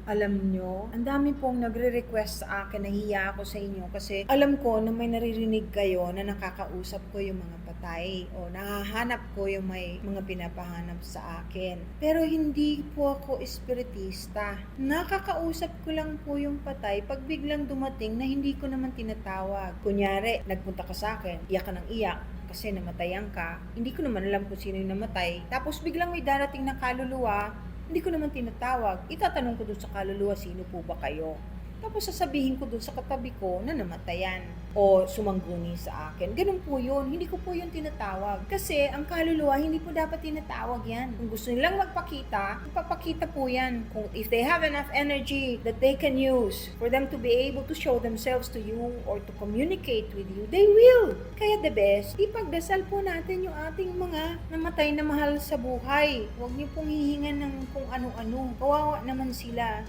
Alam nyo, ang dami pong nagre-request sa akin, nahihiya ako sa inyo kasi alam ko na may naririnig kayo na nakakausap ko yung mga patay o nahahanap ko yung may mga pinapahanap sa akin. Pero hindi po ako espiritista. Nakakausap ko lang po yung patay pag biglang dumating na hindi ko naman tinatawag. Kunyari, nagpunta ka sa akin, iyak ka ng iyak kasi namatayan ka, hindi ko naman alam kung sino yung namatay, tapos biglang may darating na kaluluwa, hindi ko naman tinatawag. Itatanong ko dun sa kaluluwa, sino po ba kayo? Tapos sasabihin ko dun sa katabi ko na namatayan o sumangguni sa akin. Ganun po yun. Hindi ko po yun tinatawag. Kasi ang kaluluwa, hindi po dapat tinatawag yan. Kung gusto nilang magpakita, magpapakita po yan. Kung if they have enough energy that they can use for them to be able to show themselves to you or to communicate with you, they will. Kaya the best, ipagdasal po natin yung ating mga namatay na mahal sa buhay. Huwag niyo pong hihingan ng kung ano-ano. Kawawa naman sila.